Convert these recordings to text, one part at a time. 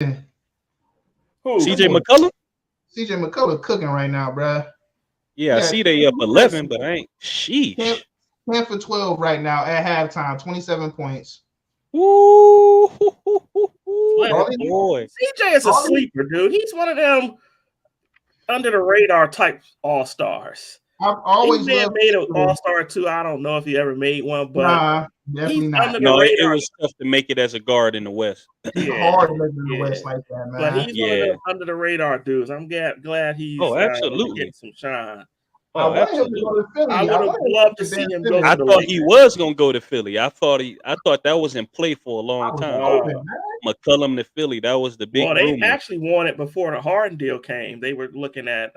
Who? CJ McCollum? CJ McCullough cooking right now, bruh. Yeah, I see they up 11, but I ain't. 10, Sheesh. 10 for 12 right now at halftime, 27 points. Woo! Boy. CJ is a sleeper, dude. He's one of them under the radar type all stars. I've always he may have made an CJ. all-star too. I don't know if he ever made one, but Nah, definitely he's not. under the No, it radar. was tough to make it as a guard in the West. Yeah, Hard living in the yeah. West like that, But man. he's one of the under the radar dudes. I'm glad he's absolutely. getting some shine. I Oh, want him to go absolutely. to Philly. I would have loved to see him go I to the thought he Lakers. was gonna go to Philly. I thought that was in play for a long I time. was hoping, man. McCullum to Philly. That was the big Well, they rumor. actually wanted before the Harden deal came. They were looking at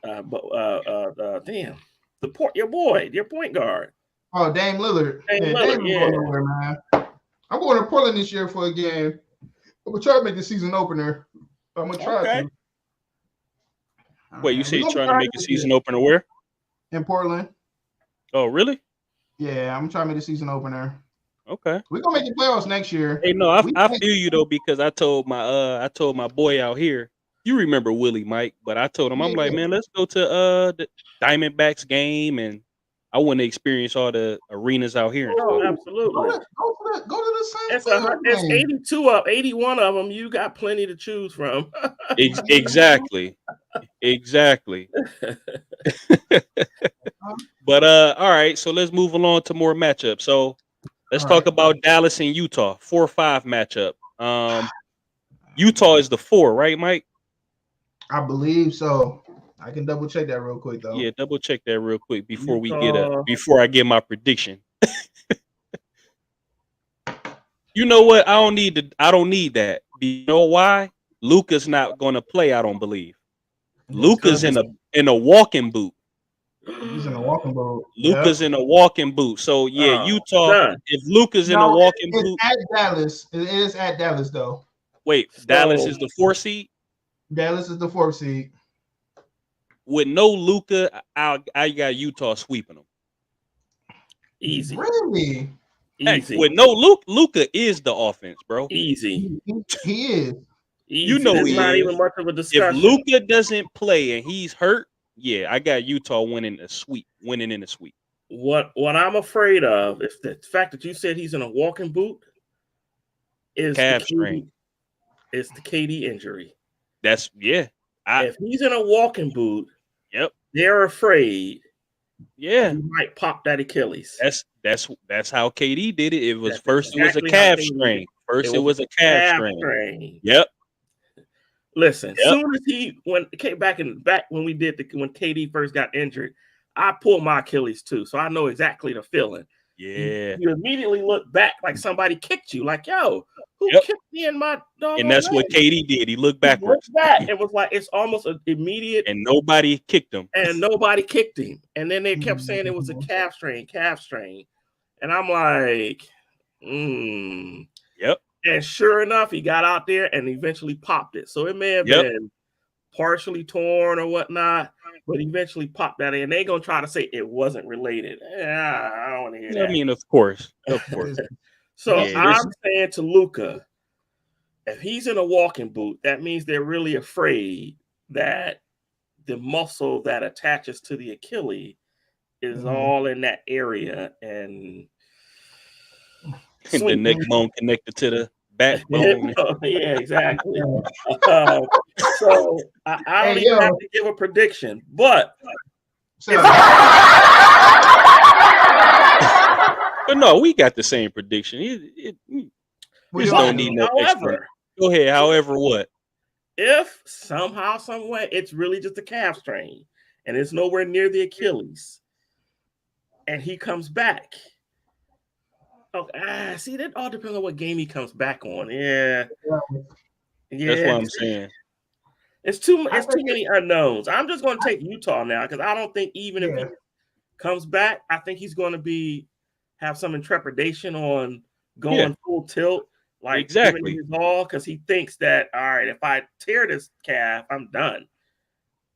your point guard. Oh, Dame Lillard. Dame Yeah, Lillard, Dame yeah. going nowhere, man. I'm going to Portland this year for a game. I'm gonna try to make the season opener. I'm gonna try Okay. to. Wait, you say you're trying to make a season opener where? In Portland. Oh, really? Yeah, I'm trying to make the season opener. Okay. We're gonna make the playoffs next year. Hey, no, I feel you though, because I told my boy out here. You remember Willie, Mike, but I told him, I'm like, man, let's go to the Diamondbacks game, and I want to experience all the arenas out here. Oh, absolutely. Go to the same. It's 82 up, 81 of them. You got plenty to choose from. Exactly. But all right, so let's move along to more matchups. So let's talk about Dallas and Utah, 4-5 matchup. Utah is the 4, right, Mike? I believe so. I can double check that real quick though. Yeah, double check that real quick before before I get my prediction. You know what? I don't need that. You know why? Luka's not going to play, I don't believe. Luka's in a walking boot. He's in a walking boot. Luka's in a walking boot. So yeah, Utah. If Luka's in a walking boot, at Dallas. It is at Dallas though. Wait, Dallas is the 4 seed. Dallas is the 4th seed. With no Luka, I got Utah sweeping them. Easy. Really? Easy. Hey, with no Luka is the offense, bro. Easy. He is. Easy. You know it's not even much of a discussion. If Luka doesn't play and he's hurt, yeah, I got Utah winning in a sweep. What I'm afraid of is the fact that you said he's in a walking boot is calf strain. It's the KD injury. That's if he's in a walking boot, yep, they're afraid. Yeah, he might pop that Achilles. That's how KD did it. It was first it was a calf strain. First it was a calf strain. Yep. Listen, soon as he came back when we did when KD first got injured, I pulled my Achilles too, so I know exactly the feeling. Yeah, you immediately look back like somebody kicked you, like yo, who kicked me in my dog? And that's what KD did. He looked backwards. It was like it's almost an immediate, and nobody kicked him. And then they kept saying it was a calf strain, and I'm like, Yep. And sure enough, he got out there and eventually popped it. So it may have been partially torn or whatnot, but eventually popped that in. They're going to try to say it wasn't related. I don't want to hear that. I mean, of course. So I'm saying to Luka, if he's in a walking boot, that means they're really afraid that the muscle that attaches to the Achilles is all in that area and the neck bone connected to the backbone. Yeah, exactly. So I don't even have to give a prediction, but but no, we got the same prediction. We just don't need no extra. Go ahead. However, what? If somehow, some way, it's really just a calf strain and it's nowhere near the Achilles, and he comes back. Okay, see, that all depends on what game he comes back on. Yeah. That's what I'm saying. It's too many unknowns. I'm just going to take Utah now because I don't think even if he comes back, I think he's going to have some intrepidation on going full tilt, like exactly his all, because he thinks that all right, if I tear this calf, I'm done.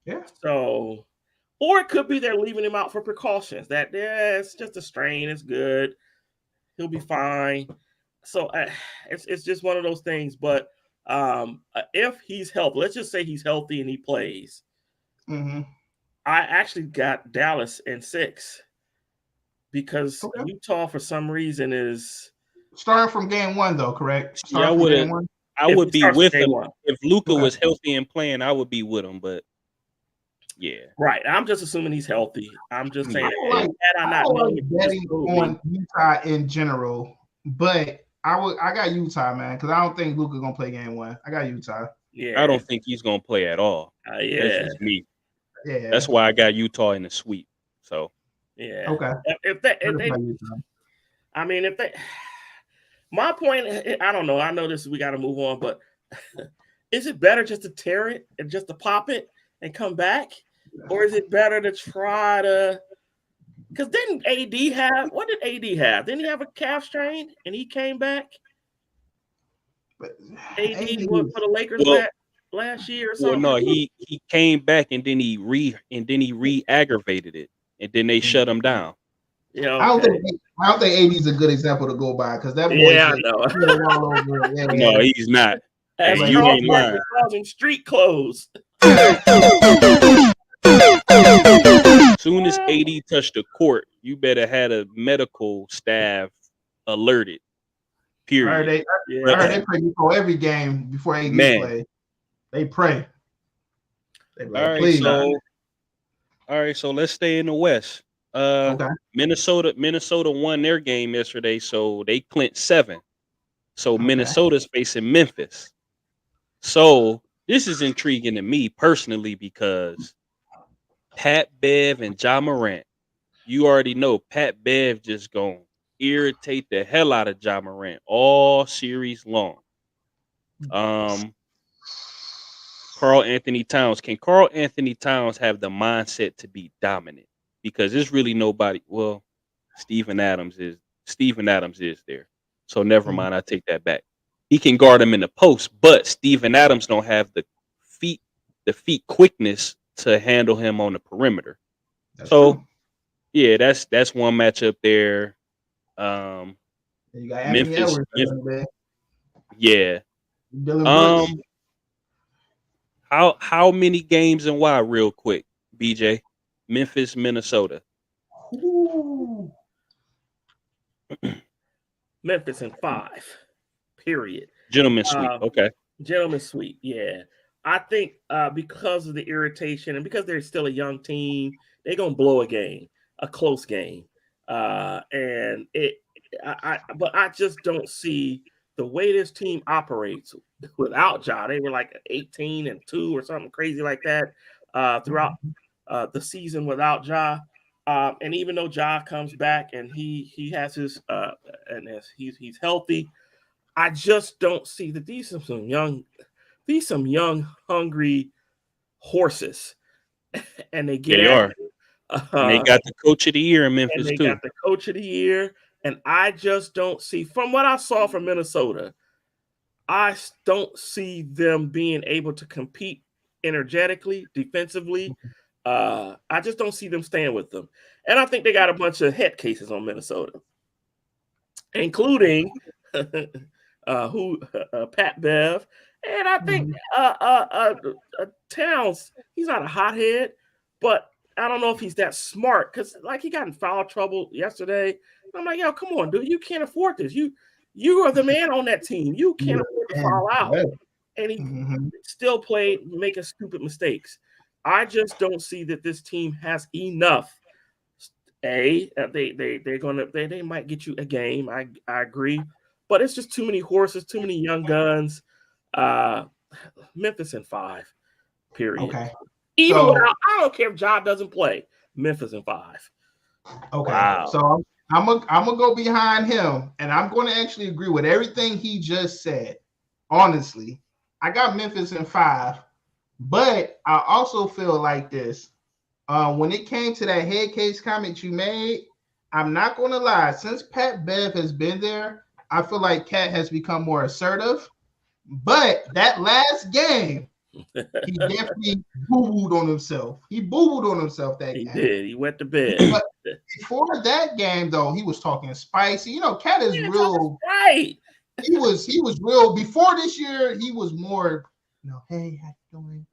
Yeah. So, or it could be they're leaving him out for precautions. That it's just a strain. It's good. He'll be fine. So it's just one of those things. But if he's healthy, let's just say he's healthy and he plays. Mm-hmm. I actually got Dallas in 6 because Utah, for some reason, is starting from game 1, though. Correct? Yeah, I would be with him if Luka was healthy and playing. I would be with him, but yeah, right. I'm just assuming he's healthy. I'm just saying. I don't like betting on Utah in general, but I got Utah, man, because I don't think Luka gonna play game 1. I got Utah. Yeah, I don't think he's gonna play at all. Yeah, that's just me. Yeah, that's why I got Utah in the sweep. So yeah, okay. If they, I mean, if they, my point, I don't know. I know this. We got to move on, but is it better just to tear it and just to pop it and come back, or is it better to try to? Because didn't AD have? What did AD have? Didn't he have a calf strain and he came back? But AD for the Lakers last year or something. Well, no, he came back and then he re-aggravated it, and then they shut him down. Yeah, okay. I don't think AD is a good example to go by because that boy all over. No, he's not. As you ain't lying. Causing street clothes. Soon as AD touched the court, you better had a medical staff alerted. Period. I heard they pray before every game before AD play. They pray. All right, so let's stay in the West. Okay. Minnesota won their game yesterday, so they clinched 7. So Minnesota's facing Memphis. So this is intriguing to me personally because Pat Bev and Ja Morant, you already know Pat Bev just gonna irritate the hell out of Ja Morant all series long. Karl Anthony Towns. Can Karl Anthony Towns have the mindset to be dominant? Because there's really nobody. Well, Steven Adams is there. So never mind. I take that back. He can guard him in the post, but Steven Adams don't have the feet quickness to handle him on the perimeter. That's true. Yeah, that's one matchup there. You got Memphis. Yeah. How many games and why, real quick, BJ? Memphis, Minnesota. Memphis in 5. Period. Gentleman's sweep. Okay. Gentleman's sweep. Yeah. I think because of the irritation and because they're still a young team, they're gonna blow a game, a close game. But I just don't see the way this team operates without Ja. They were like 18-2 or something crazy like that throughout the season without Ja. And even though Ja comes back and he has his and he's healthy, I just don't see that these some young hungry horses, and they get and they got the coach of the year in Memphis too. Got the coach of the year, and I just don't see, from what I saw from Minnesota, I don't see them being able to compete energetically, defensively. I just don't see them staying with them, and I think they got a bunch of head cases on Minnesota, including Pat Bev. And I think Towns, he's not a hothead, but I don't know if he's that smart because, like, he got in foul trouble yesterday. I'm like, yo, come on, dude, you can't afford this. You are the man on that team. You can't afford to foul out. And he still played, making stupid mistakes. I just don't see that this team has enough. They might get you a game. I agree, but it's just too many horses, too many young guns. Memphis in 5. Period. Okay. Even without, I don't care if Ja doesn't play. Memphis in 5. Okay. Wow. So I'm gonna go behind him, and I'm going to actually agree with everything he just said. Honestly, I got Memphis in 5, but I also feel like this. When it came to that head case comment you made, I'm not going to lie. Since Pat Bev has been there, I feel like Cat has become more assertive. But that last game, he definitely boo-booed on himself. He boo-booed on himself that game. He did. He went to bed. But before that game, though, he was talking spicy. You know, Cat is real. Right. he was real before this year. He was more, hey, how you doing?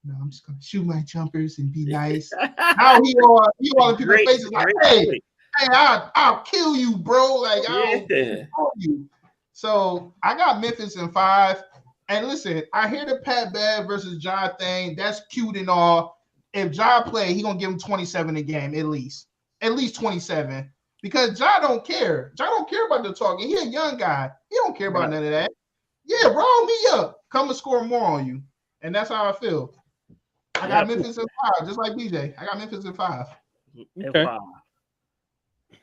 No, I'm just gonna shoot my jumpers and be nice. Now he all in people's faces like, hey, I'll kill you, bro. Like I'll kill you. So I got Memphis in 5. And listen, I hear the Pat Bev versus Ja thing. That's cute and all. If Ja play, he gonna give him 27 a game at least 27. Because Ja don't care. Ja don't care about the talking. He a young guy. He don't care about none of that. Yeah, roll me up. Come and score more on you. And that's how I feel. I got Memphis in 5, just like BJ. I got Memphis in 5. Okay.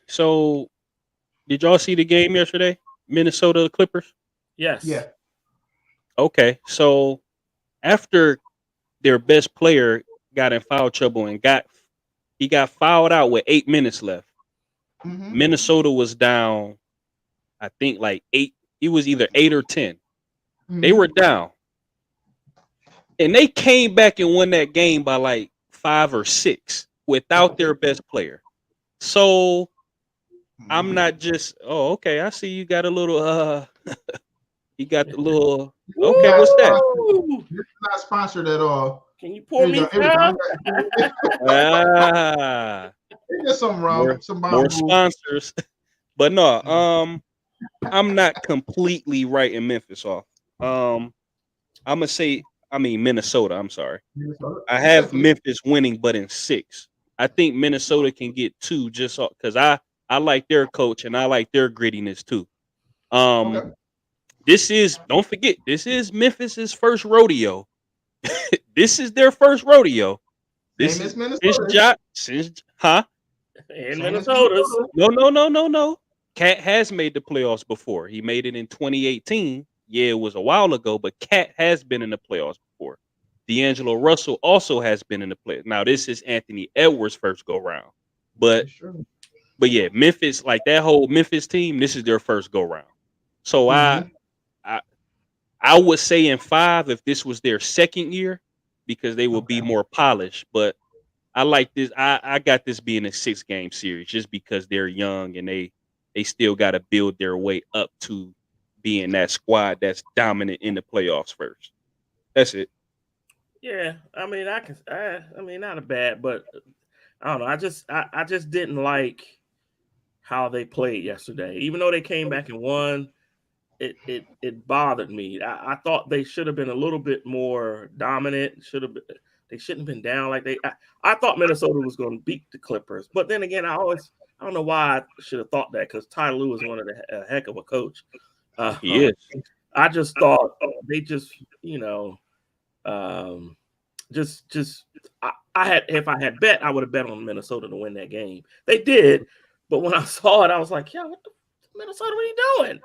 So, did y'all see the game yesterday? Minnesota Clippers? Yes. Yeah. Okay. So, after their best player got in foul trouble and he got fouled out with 8 minutes left. Mm-hmm. Minnesota was down, I think like 8. It was either 8 or 10. Mm-hmm. They were down. And they came back and won that game by like 5 or 6 without their best player. So I'm not just, okay, I see you got a little, you got the little, okay, what's that? This is not sponsored at all. Can you pour me some? There's something wrong. More sponsors. But no, I'm not completely writing Memphis off. I'm going to say, Minnesota. I'm sorry. I have Memphis winning, but in 6. I think Minnesota can get 2 just because I like their coach and I like their grittiness too. Don't forget, this is Memphis's first rodeo. This is their first rodeo. This is Minnesota. And Minnesota's. No. Cat has made the playoffs before. He made it in 2018. Yeah, it was a while ago, but Cat has been in the playoffs before. D'Angelo Russell also has been in the playoffs. Now, this is Anthony Edwards' first go round. But yeah, Memphis, like that whole Memphis team, this is their first go round. So I would say in 5 if this was their second year, because they will be more polished. But I like this. I got this being a 6-game series just because they're young and they still got to build their way up to being that squad that's dominant in the playoffs first. That's it. Yeah, not a bad, but I don't know. I just didn't like how they played yesterday. Even though they came back and won, it bothered me. I thought they should have been a little bit more dominant. They shouldn't have been down like they. I thought Minnesota was going to beat the Clippers, but then again, I don't know why I should have thought that, because Ty Lue is a heck of a coach. He is. I just thought they just, if I had bet, I would have bet on Minnesota to win that game. They did, but when I saw it, I was like, yeah, what the Minnesota, what are you doing?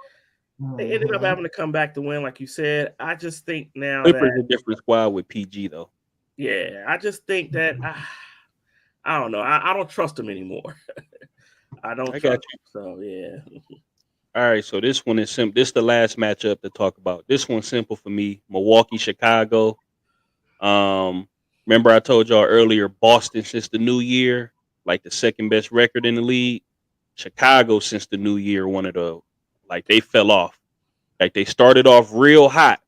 They ended up having to come back to win, like you said. I just think now Clippers a different squad with PG though. Yeah, I just think that I don't know. I don't trust them anymore. I don't trust them. So yeah. All right, so this one is simple. This is the last matchup to talk about. This one's simple for me. Milwaukee, Chicago. Remember I told y'all earlier, Boston since the new year, like the second best record in the league. Chicago since the new year, they fell off. Like they started off real hot.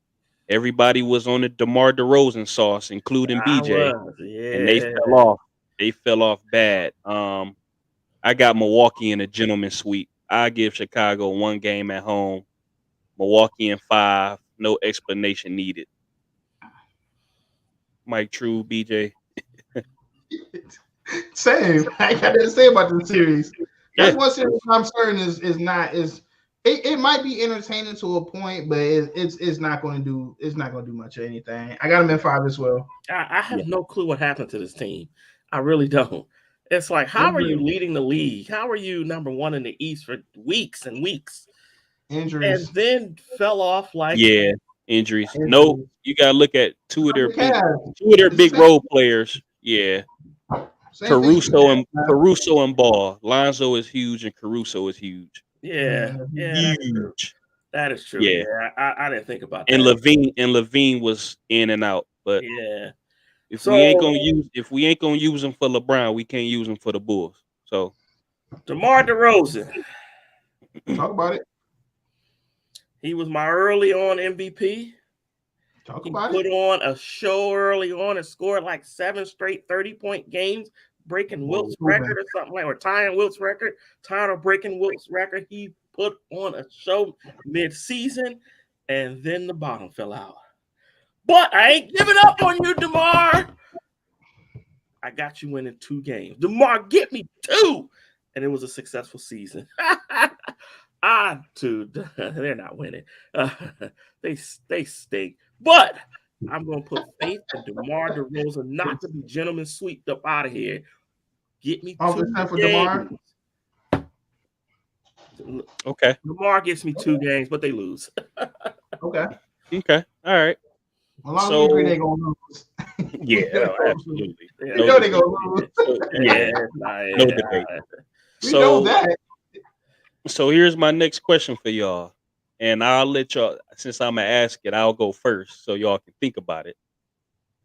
Everybody was on the DeMar DeRozan sauce, including BJ. And they fell off. They fell off bad. I got Milwaukee in a gentleman's sweep. I give Chicago 1 game at home. Milwaukee in 5. No explanation needed. Mike Tru, BJ. Same. I got nothing to say about the series. That's one series I'm certain is it might be entertaining to a point, but it's not going to do much of anything. I got them in 5 as well. I have no clue what happened to this team. I really don't. It's like, how are you leading the league? How are you number 1 in the East for weeks and weeks? Injuries. And then fell off like injuries. No, you gotta look at two of their big role players. Yeah. Caruso and Ball. Lonzo is huge and Caruso is huge. Yeah. Huge. That is true. Yeah. I didn't think about that. And Levine was in and out. But yeah. If we ain't gonna use him for LeBron, we can't use him for the Bulls. So DeMar DeRozan. Talk about it. He was my early on MVP. Talk He about put it. on a show early on and scored like 7 straight 30-point games, breaking Wilt's record or something like, or tying Wilt's record, tying or breaking Wilt's record. He put on a show mid-season, and then the bottom fell out. But I ain't giving up on you, DeMar. I got you winning 2 games. DeMar, get me 2. And it was a successful season. Dude, they're not winning. They stink. But I'm going to put faith in DeMar DeRozan not to be gentleman swept up out of here. Get me 2 for games. DeMar. Okay. DeMar gets me 2 games, but they lose. Okay. Okay. All right. As long as we agree they're going to lose. Yeah, absolutely. You know they're going to lose. No debate. We know that. So here's my next question for y'all. And I'll let y'all, since I'm going to ask it, I'll go first so y'all can think about it.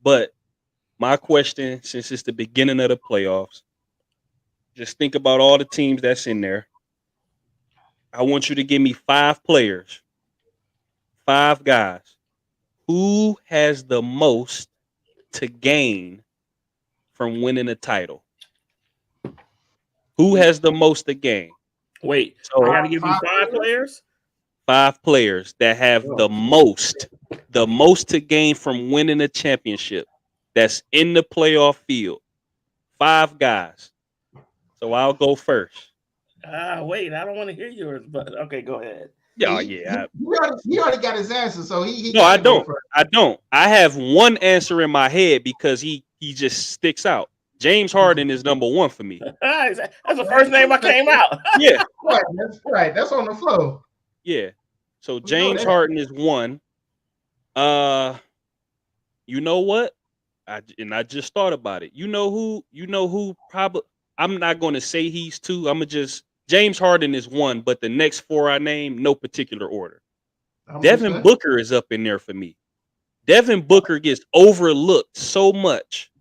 But my question, since it's the beginning of the playoffs, just think about all the teams that's in there. I want you to give me 5 players, 5 guys. Who has the most to gain from winning a title? Who has the most to gain? Wait, so I got to give you 5 players? 5 players that have the most to gain from winning a championship that's in the playoff field. 5 guys. So I'll go first. Wait, I don't want to hear yours, but okay, go ahead. He already got his answer, so he No, I don't. I have one answer in my head because he just sticks out. James Harden is number 1 for me. That's the first name I came out. Yeah. That's right. That's on the flow. Yeah. So James Harden is 1. You know what? I just thought about it. You know who probably, I'm not going to say he's 2. I'm going to just, James Harden is 1, but the next 4 I name, no particular order. Devin Booker is up in there for me. Devin Booker gets overlooked so much.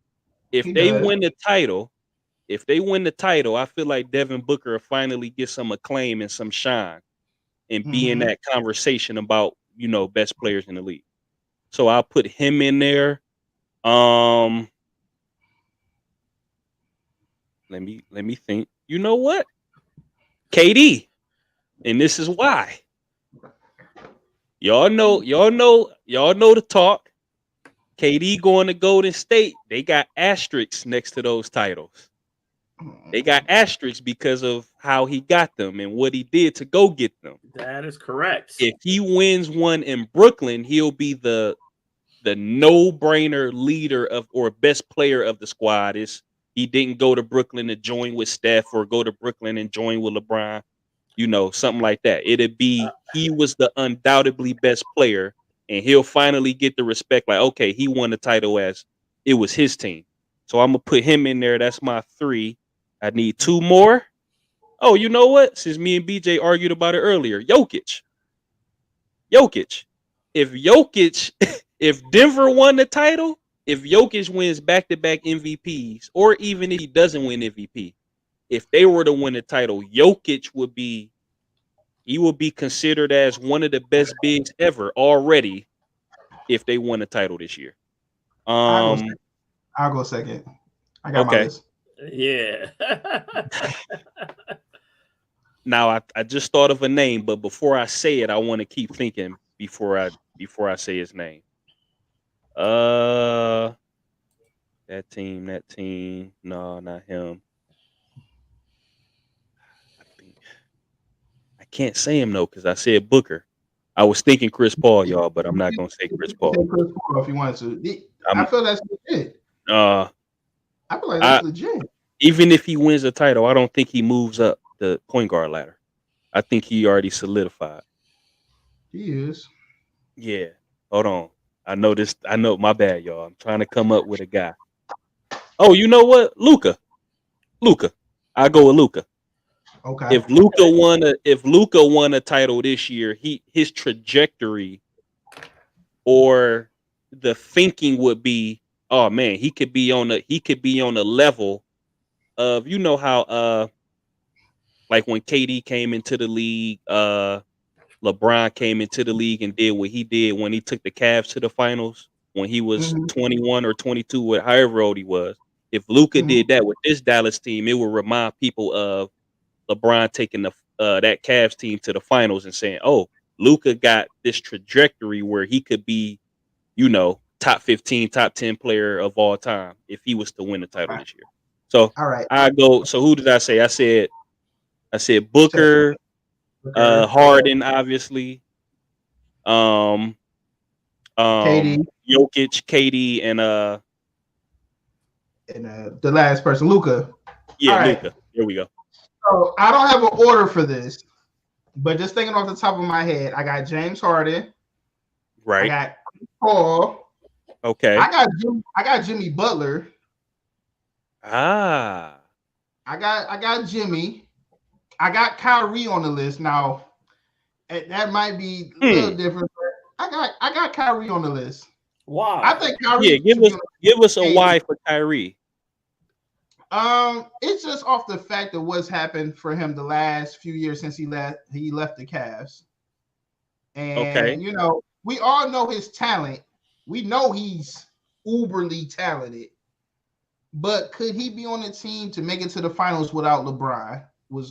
If they win the title, I feel like Devin Booker will finally get some acclaim and some shine and be in that conversation about, best players in the league. So I'll put him in there. Let me think. You know what? KD. And this is why. Y'all know the talk. KD going to Golden State. They got asterisks next to those titles. They got asterisks because of how he got them and what he did to go get them. That is correct. If he wins one in Brooklyn, he'll be the no-brainer leader or best player of the squad. He didn't go to Brooklyn to join with Steph or go to Brooklyn and join with LeBron, something like that. It'd be he was the undoubtedly best player, and he'll finally get the respect. Like, okay, he won the title as it was his team. So I'm gonna put him in there. That's my 3. I need 2 more. Oh, you know what? Since me and BJ argued about it earlier, Jokic. If Denver won the title, if Jokic wins back-to-back MVPs, or even if he doesn't win MVP, if they were to win the title, Jokic would be considered as one of the best bigs ever already if they won the title this year. I'll go second. I got my list. Yeah. Now I just thought of a name, but before I say it, I want to keep thinking before I say his name. That team. No, not him. I can't say him though, because I said Booker. I was thinking Chris Paul, y'all, but I'm not gonna say Chris Paul. Say Chris Paul if you want to. I feel that's legit. I feel like that's legit. Even if he wins the title, I don't think he moves up the point guard ladder. I think he already solidified. He is. Yeah. Hold on. I know, my bad, y'all. I'm trying to come up with a guy. Oh, you know what? Luka. I go with Luka. Okay. If Luka won a title this year, his trajectory or the thinking would be, oh man, he could be on the level of, how like when KD came into the league, LeBron came into the league and did what he did when he took the Cavs to the finals when he was 21 or 22, however old he was. If Luka did that with this Dallas team, it would remind people of LeBron taking that Cavs team to the finals and saying, "Oh, Luka got this trajectory where he could be, top 15, top 10 player of all time if he was to win the title this year." So all right, I go. So who did I say? I said Booker, Harden, obviously, KD. Jokic, KD, and the last person, Luka. Yeah, right. Luka. Here we go. So I don't have an order for this, but just thinking off the top of my head, I got James Harden. Right. I got Paul. Okay. I got Jimmy Butler. Ah. I got Jimmy. I got Kyrie on the list. Now, that might be a little different. But I got Kyrie on the list. Wow. I think Kyrie. Yeah, give us a why for Kyrie. It's just off the fact of what's happened for him the last few years since he left the Cavs. And we all know his talent. We know he's uberly talented. But could he be on a team to make it to the finals without LeBron?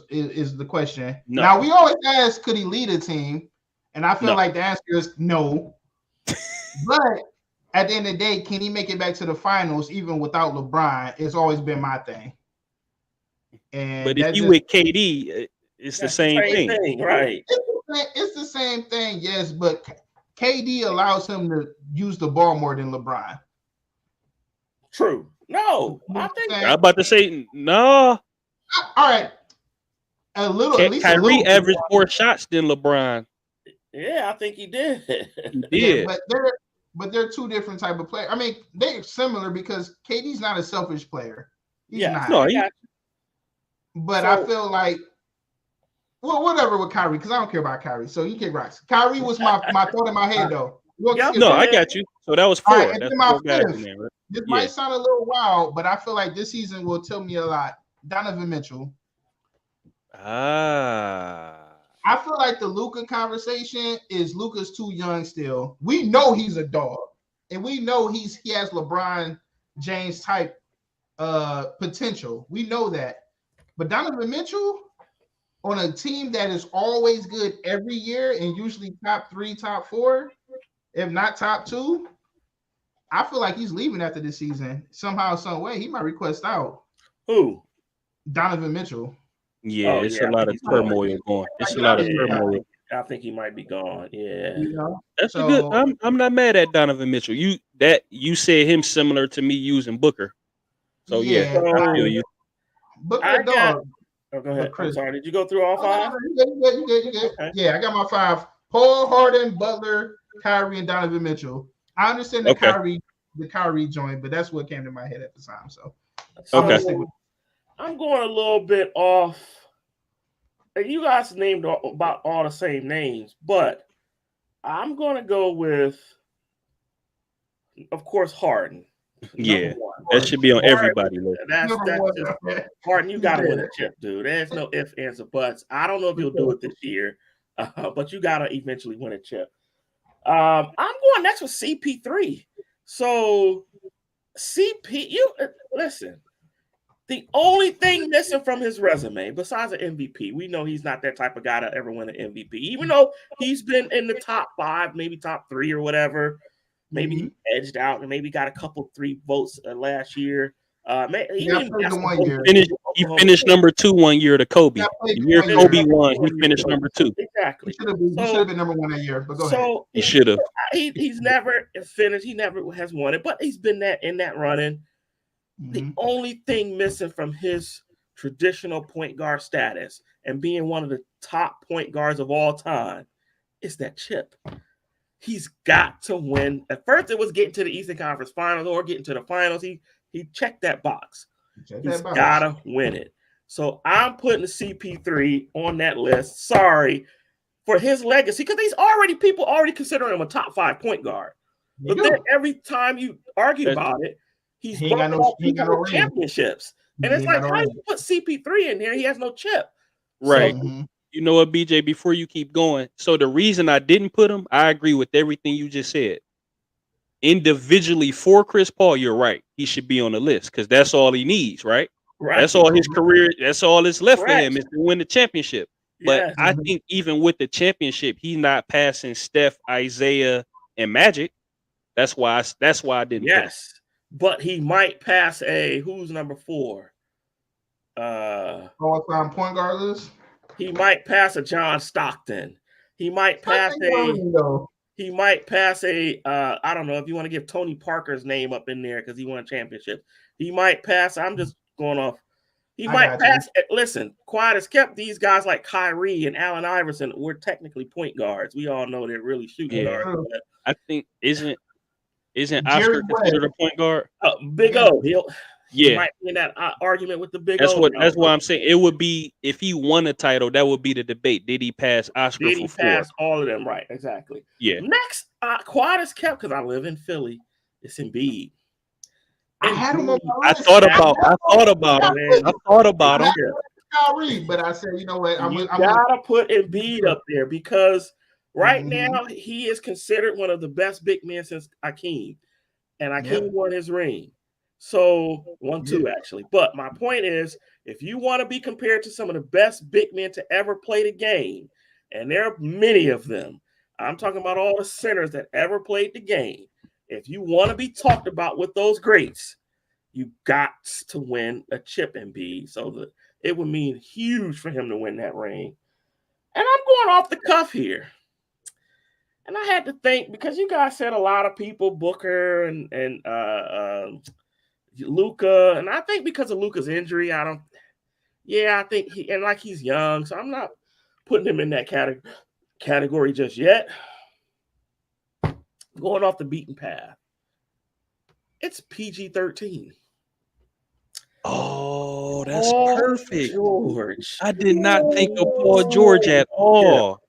Is the question. No. Now we always ask, could he lead a team? And I feel like the answer is no. But at the end of the day, can he make it back to the finals even without LeBron? It's always been my thing. But if you with KD, it's the same thing, right? It's the same thing, yes. But KD allows him to use the ball more than LeBron. True. No, I think I'm about to say no. All right, a little. At least Kyrie averaged more shots than LeBron. Yeah, I think he did. He did. Yeah, but they're two different type of players. I mean, they're similar because KD's not a selfish player. He's not. No, but I feel like, well, whatever with Kyrie, because I don't care about Kyrie. So you kick rocks. Kyrie was my thought in my head though. I got you. So that was 4. Right, that's my 4 guys fifth. in there, right? This might sound a little wild, but I feel like this season will tell me a lot. Donovan Mitchell. I feel like the Luka conversation is Luka's too young still. We know he's a dog, and we know he has LeBron James type potential. We know that. But Donovan Mitchell on a team that is always good every year and usually top 3, top 4, if not top 2, I feel like he's leaving after this season. Somehow, some way, he might request out. Who? Donovan Mitchell. Yeah, it's a lot of turmoil going. It's a lot of turmoil. I think he might be gone. Yeah, that's a good. I'm not mad at Donovan Mitchell. You said him similar to me using Booker. So I feel you. Booker dog. Go ahead. I'm sorry. Did you go through all 5? You good. Okay. Yeah, I got my 5. Paul, Harden, Butler, Kyrie, and Donovan Mitchell. I understand the Kyrie joint, but that's what came to my head at the time. So I'm going a little bit off. You guys named about all the same names, but I'm going to go with, of course, Harden. Yeah, that should be on everybody's list. That's just, Harden, you got to win a chip, dude. There's no ifs, ands, or buts. I don't know if he'll do it this year, but you got to eventually win a chip. I'm going next with CP3. So listen, the only thing missing from his resume, besides an MVP, we know he's not that type of guy to ever win an MVP, even though he's been in the top 5, maybe top 3 or whatever. Maybe he edged out and maybe got a couple 3 votes last year. He finished number 2 one year to Kobe. The year Kobe won, he finished number 2. Exactly. He should have been number 1 that year. But go ahead. He should have. He's never finished. He never has won it, but he's been in that running. The only thing missing from his traditional point guard status and being one of the top point guards of all time is that chip. He's got to win. At first, it was getting to the Eastern Conference Finals or getting to the finals. He checked that box. He's got to win it. So I'm putting the CP3 on that list. Sorry for his legacy, because people already consider him a top 5 point guard. But then every time you argue about it, he's got no championships. And it's like, how do you put CP3 in there? He has no chip. Right. So You know what, BJ? Before you keep going, so the reason I didn't put him, I agree with everything you just said. Individually for Chris Paul, you're right. He should be on the list because that's all he needs, right? Right. That's all his career. That's all that's left for him is to win the championship. But Yes. I think even with the championship, he's not passing Steph, Isaiah, and Magic. That's why I didn't. Yes, but he might pass who's number 4? All-time point guard list. He might pass a John Stockton. He might pass He might pass I don't know if you want to give Tony Parker's name up in there because he won a championship. He might pass. I'm just going off. He might pass. Listen, quiet as kept. These guys like Kyrie and Allen Iverson were technically point guards. We all know they're really shooting guards. I think isn't Oscar considered a point guard? Big O. He might be in that argument with the Big O. That's what I'm saying. It would be if he won a title. That would be the debate. Did he pass Oscar? Did he pass all of them? Right. Exactly. Yeah. Next, quiet as kept because I live in Philly. It's Embiid. I had him on my list. I thought about him. Kyrie, but I said, you know what? I'm gotta put Embiid up there because right now he is considered one of the best big men since Hakeem, and Hakeem won his ring. So 1-2 actually. But my point is, if you want to be compared to some of the best big men to ever play the game, and there are many of them, I'm talking about all the centers that ever played the game. If you want to be talked about with those greats, you got to win a chip, Embiid. So it would mean huge for him to win that ring. And I'm going off the cuff here. And I had to think because you guys said a lot of people, Booker and Luka, and I think because of Luka's injury, I think he's young, so I'm not putting him in that category just yet. Going off the beaten path. It's PG-13. Oh, that's perfect. George. I did not think of Paul George at all.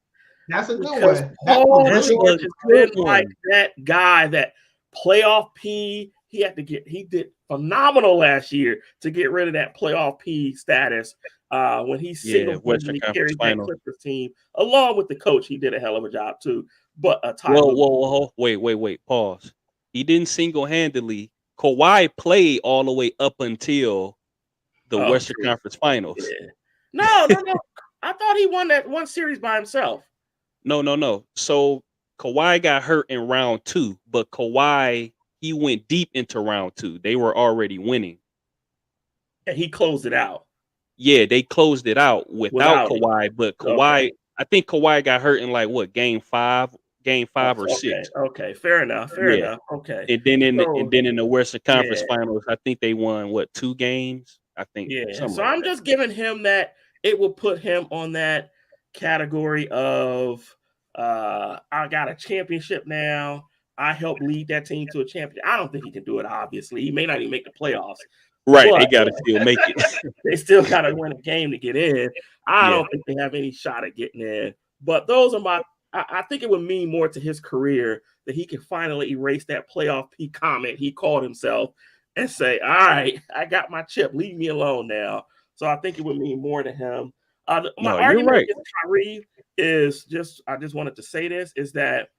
That's a good one. Paul George has been like that guy, that playoff P. He did phenomenal last year to get rid of that playoff P status when he single-handedly carried that Clippers team along with the coach. He did a hell of a job too. But whoa, wait, pause. He didn't single-handedly. Kawhi played all the way up until the Western Conference Finals. Yeah. No. I thought he won that one series by himself. No. So Kawhi got hurt in round 2, but Kawhi, he went deep into round 2. They were already winning. And he closed it out. Yeah, they closed it out without Kawhi, but Kawhi, I think Kawhi got hurt in game 5 or 6. Okay, fair enough. Okay. And then in the Western Conference Finals, I think they won 2 games. I think. Yeah. So I'm just giving him that. It will put him on that category of I got a championship now. I helped lead that team to a championship. I don't think he can do it. Obviously, he may not even make the playoffs. Right, they got to still make it. They still got to win a game to get in. I don't think they have any shot at getting in. But those are I think it would mean more to his career that he can finally erase that playoff P comment he called himself and say, all right, I got my chip. Leave me alone now. So I think it would mean more to him. My argument against Kyrie is I just wanted to say this, is that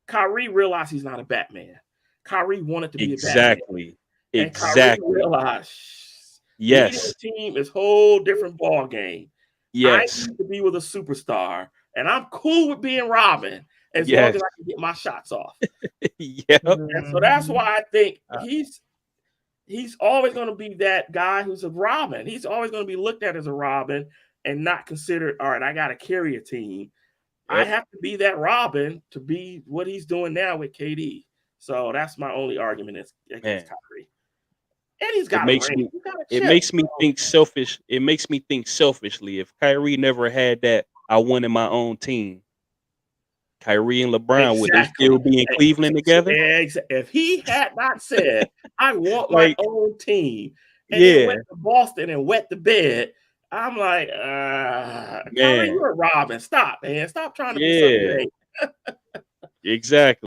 Kyrie realized he's not a Batman. Kyrie wanted to be a Batman. And Kyrie realized his team is a whole different ball game. Yes. I need to be with a superstar. And I'm cool with being Robin as long as I can get my shots off. And so that's why I think he's always going to be that guy who's a Robin. He's always going to be looked at as a Robin and not considered, all right, I got to carry a team. I have to be that Robin to be what he's doing now with KD. So that's my only argument against Kyrie. And he's got it makes me think selfish. It makes me think selfishly. If Kyrie never had that, I wanted my own team. Kyrie and LeBron, would they still be in Cleveland together? If he had not said, I want my own team, and he went to Boston and wet the bed, I'm like, Kyrie, you're a Robin. Stop, man. Stop trying to be something. Exactly.